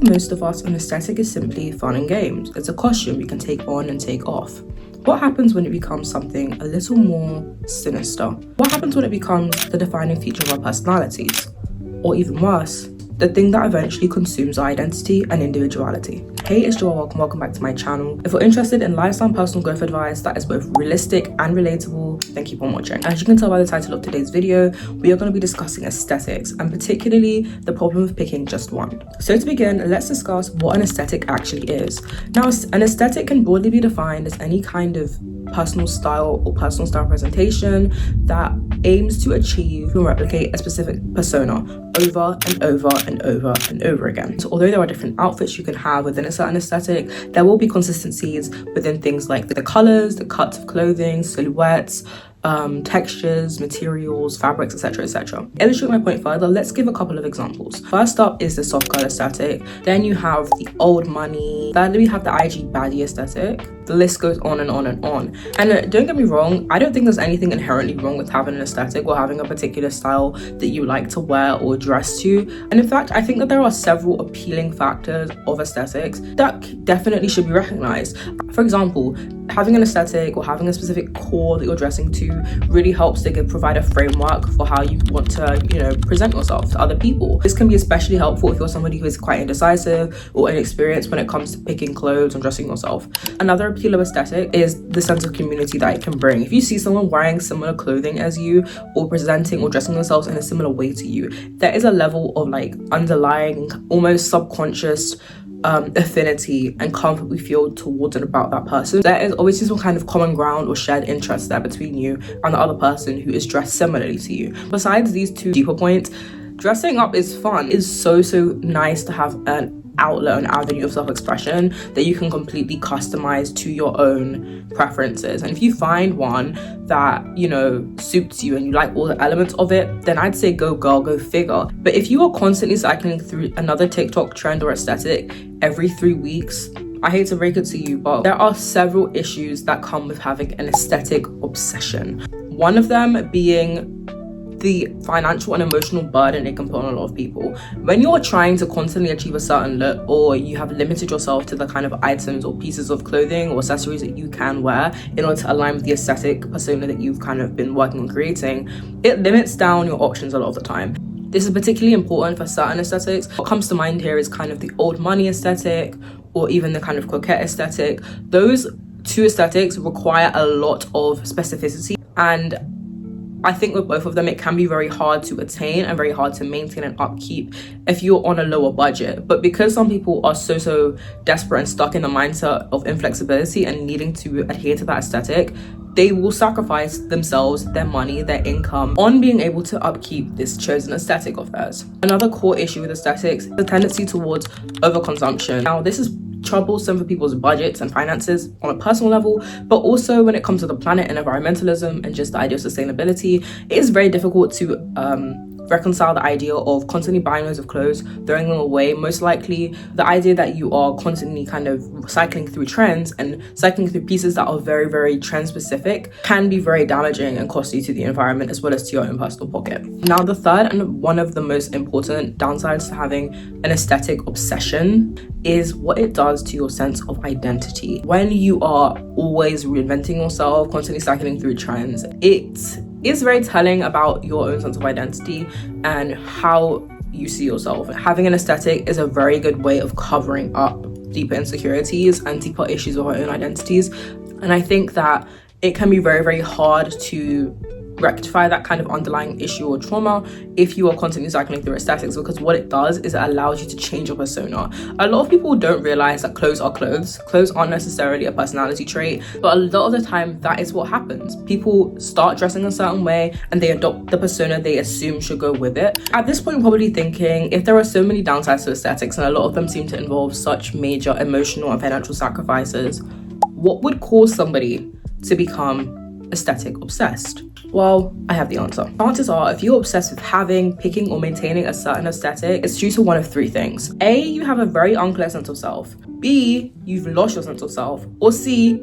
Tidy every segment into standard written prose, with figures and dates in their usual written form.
For most of us, an aesthetic is simply fun and games. It's a costume you can take on and take off. What happens when it becomes something a little more sinister? What happens when it becomes the defining feature of our personalities? Or even worse, the thing that eventually consumes our identity and individuality. Hey, it's Joel, welcome back to my channel. If you're interested in lifestyle and personal growth advice that is both realistic and relatable, then keep on watching. As you can tell by the title of today's video, we are going to be discussing aesthetics and particularly the problem of picking just one. So to begin, let's discuss what an aesthetic actually is. Now, an aesthetic can broadly be defined as any kind of personal style or personal style presentation that aims to achieve and replicate a specific persona over and over and over and over again. So although there are different outfits you can have within a certain aesthetic, there will be consistencies within things like the colors, the cuts of clothing, silhouettes, textures, materials, fabrics, etc, etc. To illustrate my point further, let's give a couple of examples. First up is the soft girl aesthetic. Then you have the old money. Thirdly, we have the IG baddie aesthetic. The list goes on and on and on. And don't get me wrong, I don't think there's anything inherently wrong with having an aesthetic or having a particular style that you like to wear or dress to. And in fact, I think that there are several appealing factors of aesthetics that definitely should be recognized. For example, having an aesthetic or having a specific core that you're dressing to really helps to provide a framework for how you want to, present yourself to other people. This can be especially helpful if you're somebody who is quite indecisive or inexperienced when it comes to picking clothes and dressing yourself. Another appeal of aesthetic is the sense of community that it can bring. If you see someone wearing similar clothing as you or presenting or dressing themselves in a similar way to you, there is a level of underlying, almost subconscious affinity and comfort we feel towards and about that person. There is obviously some kind of common ground or shared interest there between you and the other person who is dressed similarly to you. Besides these two deeper points, dressing up is fun. It's so nice to have an outlet, an avenue of self-expression that you can completely customize to your own preferences. And if you find one that suits you and you like all the elements of it, then I'd say go girl, go figure. But if you are constantly cycling through another TikTok trend or aesthetic every 3 weeks, I hate to break it to you, but there are several issues that come with having an aesthetic obsession. One of them being the financial and emotional burden it can put on a lot of people. When you're trying to constantly achieve a certain look, or you have limited yourself to the kind of items or pieces of clothing or accessories that you can wear in order to align with the aesthetic persona that you've kind of been working on creating, it limits down your options a lot of the time. This is particularly important for certain aesthetics. What comes to mind here is kind of the old money aesthetic or even the kind of coquette aesthetic. Those two aesthetics require a lot of specificity, and I think with both of them, it can be very hard to attain and very hard to maintain and upkeep if you're on a lower budget. But because some people are so desperate and stuck in the mindset of inflexibility and needing to adhere to that aesthetic, they will sacrifice themselves, their money, their income on being able to upkeep this chosen aesthetic of theirs. Another core issue with aesthetics is the tendency towards overconsumption. Now, this is troublesome for people's budgets and finances on a personal level, but also when it comes to the planet and environmentalism and just the idea of sustainability, it is very difficult to reconcile the idea of constantly buying loads of clothes, throwing them away. Most likely the idea that you are constantly kind of cycling through trends and cycling through pieces that are very trend specific can be very damaging and costly to the environment as well as to your own personal pocket. Now, the third and one of the most important downsides to having an aesthetic obsession is what it does to your sense of identity. When you are always reinventing yourself, constantly cycling through trends, it is very telling about your own sense of identity and how you see yourself. Having an aesthetic is a very good way of covering up deeper insecurities and deeper issues of our own identities. And I think that it can be very hard to rectify that kind of underlying issue or trauma if you are constantly cycling through aesthetics, because what it does is it allows you to change your persona. A lot of people don't realize that clothes are clothes. Clothes aren't necessarily a personality trait, but a lot of the time that is what happens. People start dressing a certain way and they adopt the persona they assume should go with it. At this point, I'm probably thinking, if there are so many downsides to aesthetics and a lot of them seem to involve such major emotional and financial sacrifices, what would cause somebody to become aesthetic obsessed? Well, I have the answer. Chances are, if you're obsessed with having, picking, or maintaining a certain aesthetic, it's due to one of three things. A, you have a very unclear sense of self. B, you've lost your sense of self. Or C,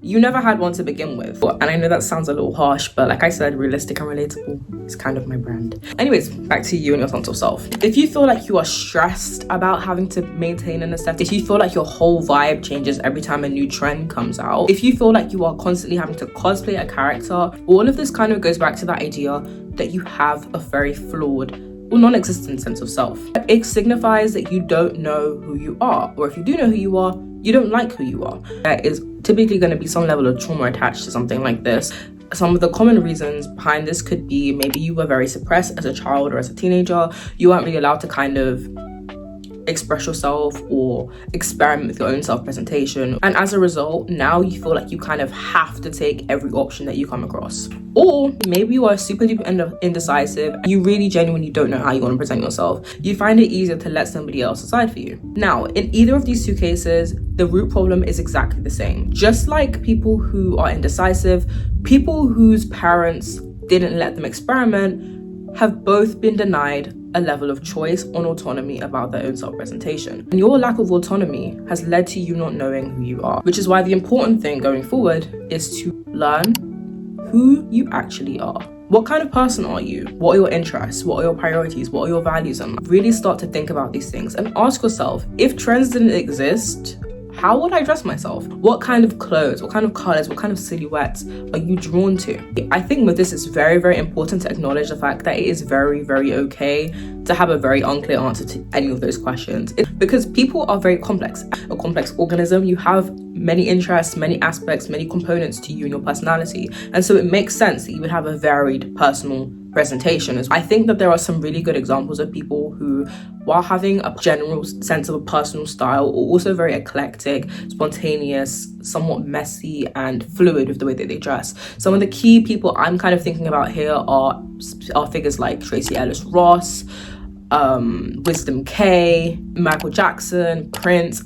you never had one to begin with. And I know that sounds a little harsh, but like I said, realistic and relatable is kind of my brand. Anyways, back to you and your sense of self. If you feel like you are stressed about having to maintain an aesthetic, if you feel like your whole vibe changes every time a new trend comes out, if you feel like you are constantly having to cosplay a character, all of this kind of goes back to that idea that you have a very flawed or non-existent sense of self. It signifies that you don't know who you are, or if you do know who you are, you don't like who you are. There is typically going to be some level of trauma attached to something like this. Some of the common reasons behind this could be maybe you were very suppressed as a child or as a teenager. You weren't really allowed to kind of express yourself or experiment with your own self-presentation, and as a result now you feel like you kind of have to take every option that you come across. Or maybe you are super duper indecisive and you really genuinely don't know how you want to present yourself. You find it easier to let somebody else decide for you. Now, in either of these two cases, the root problem is exactly the same. Just like people who are indecisive, people whose parents didn't let them experiment have both been denied a level of choice or autonomy about their own self-presentation. And your lack of autonomy has led to you not knowing who you are, which is why the important thing going forward is to learn who you actually are. What kind of person are you? What are your interests? What are your priorities? What are your values? And really start to think about these things and ask yourself, if trends didn't exist, how would I dress myself? What kind of clothes, what kind of colors, what kind of silhouettes are you drawn to? I think with this, it's very, very important to acknowledge the fact that it is very, very okay to have a very unclear answer to any of those questions. Because people are very complex. A complex organism, you have many interests, many aspects, many components to you and your personality. And so it makes sense that you would have a varied personal presentation. I think that there are some really good examples of people who, while having a general sense of a personal style, are also very eclectic, spontaneous, somewhat messy and fluid with the way that they dress. Some of the key people I'm kind of thinking about here are figures like Tracy Ellis Ross, Wisdom K, Michael Jackson, Prince,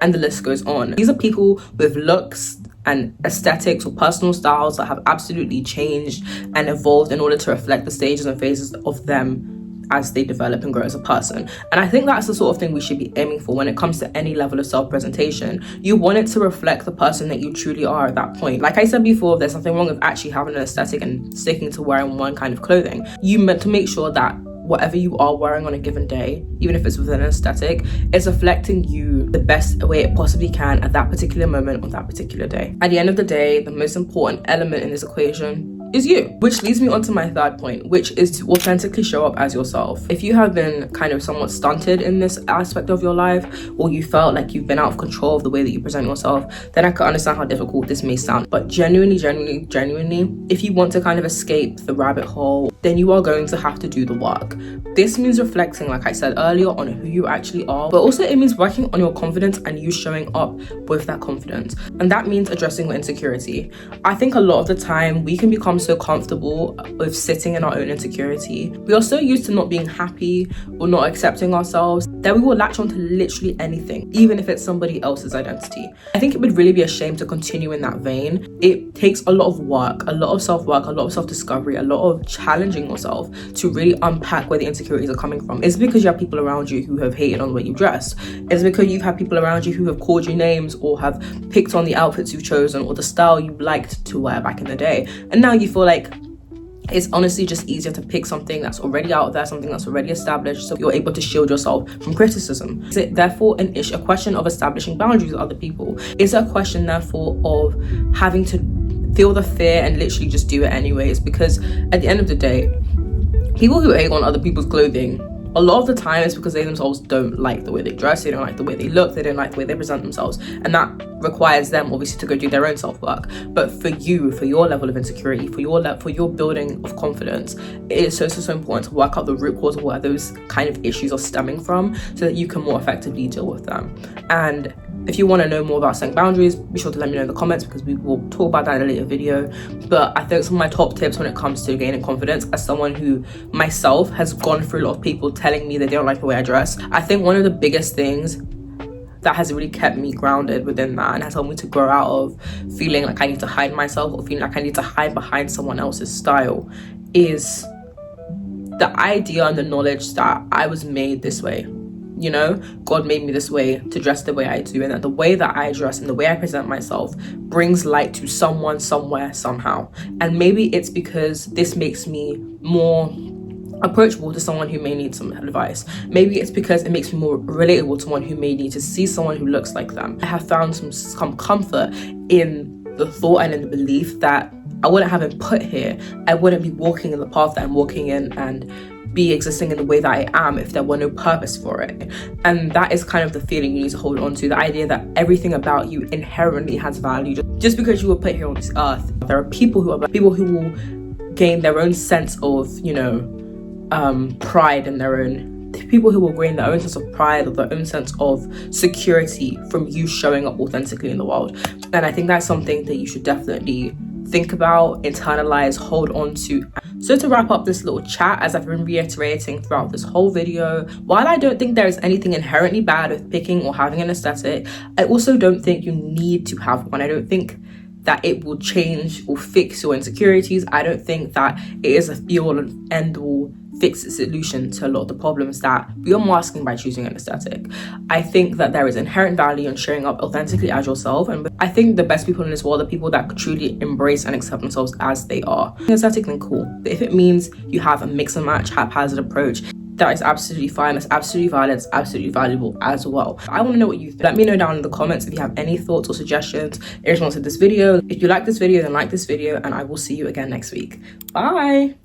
and the list goes on. These are people with looks and aesthetics or personal styles that have absolutely changed and evolved in order to reflect the stages and phases of them as they develop and grow as a person. And I think that's the sort of thing we should be aiming for when it comes to any level of self-presentation. You want it to reflect the person that you truly are at that point. Like I said before, there's nothing wrong with actually having an aesthetic and sticking to wearing one kind of clothing. You meant to make sure that whatever you are wearing on a given day, even if it's within an aesthetic, is reflecting you the best way it possibly can at that particular moment on that particular day. At the end of the day, the most important element in this equation is you. Which leads me on to my third point, which is to authentically show up as yourself. If you have been kind of somewhat stunted in this aspect of your life, or you felt like you've been out of control of the way that you present yourself, then I can understand how difficult this may sound. But genuinely, if you want to kind of escape the rabbit hole, then you are going to have to do the work. This means reflecting, like I said earlier, on who you actually are, but also it means working on your confidence and you showing up with that confidence. And that means addressing your insecurity. I think a lot of the time we can become so comfortable with sitting in our own insecurity. We are so used to not being happy or not accepting ourselves that we will latch on to literally anything, even if it's somebody else's identity. I think it would really be a shame to continue in that vein. It takes a lot of work, a lot of self-work, a lot of self-discovery, a lot of challenging yourself to really unpack where the insecurities are coming from. It's because you have people around you who have hated on the way you dress. It's because you've had people around you who have called you names or have picked on the outfits you've chosen or the style you liked to wear back in the day. And now you feel like it's honestly just easier to pick something that's already out there, something that's already established, so you're able to shield yourself from criticism. Is it therefore a question of establishing boundaries with other people? Is it a question therefore of having to feel the fear and literally just do it anyways? Because at the end of the day, people who hate on other people's clothing, a lot of the time it's because they themselves don't like the way they dress, they don't like the way they look, they don't like the way they present themselves, and that requires them obviously to go do their own self-work. But for you, for your level of insecurity, for your building of confidence, it is so important to work out the root cause of where those kind of issues are stemming from so that you can more effectively deal with them. And if you want to know more about setting boundaries, be sure to let me know in the comments because we will talk about that in a later video. But I think some of my top tips when it comes to gaining confidence, as someone who myself has gone through a lot of people telling me that they don't like the way I dress, I think one of the biggest things that has really kept me grounded within that and has helped me to grow out of feeling like I need to hide myself or feeling like I need to hide behind someone else's style is the idea and the knowledge that I was made this way. you know, God made me this way to dress the way I do, and that the way that I dress and the way I present myself brings light to someone, somewhere, somehow. And maybe it's because this makes me more approachable to someone who may need some advice. Maybe it's because it makes me more relatable to one who may need to see someone who looks like them. I have found some comfort in the thought and in the belief that I wouldn't have been put here. I wouldn't be walking in the path that I'm walking in and be existing in the way that I am if there were no purpose for it. And that is kind of the feeling you need to hold on to, the idea that everything about you inherently has value. Just because you were put here on this earth, there are people who will gain their own sense of, you know, pride in their own, people who will gain their own sense of pride or their own sense of security from you showing up authentically in the world. And I think that's something that you should definitely think about, internalize, hold on to. So to wrap up this little chat, as I've been reiterating throughout this whole video, while I don't think there is anything inherently bad with picking or having an aesthetic, I also don't think you need to have one. I don't think that it will change or fix your insecurities. I don't think that it is a be-all and end-all fixed solution to a lot of the problems that we are masking by choosing an aesthetic. I think that there is inherent value in showing up authentically as yourself, and I think the best people in this world are people that truly embrace and accept themselves as they are. Aesthetic, then cool. But if it means you have a mix and match, haphazard approach, that is absolutely fine. That's absolutely valid. It's absolutely valuable as well. I want to know what you think. Let me know down in the comments if you have any thoughts or suggestions in response to this video. If you like this video, then like this video, and I will see you again next week. Bye.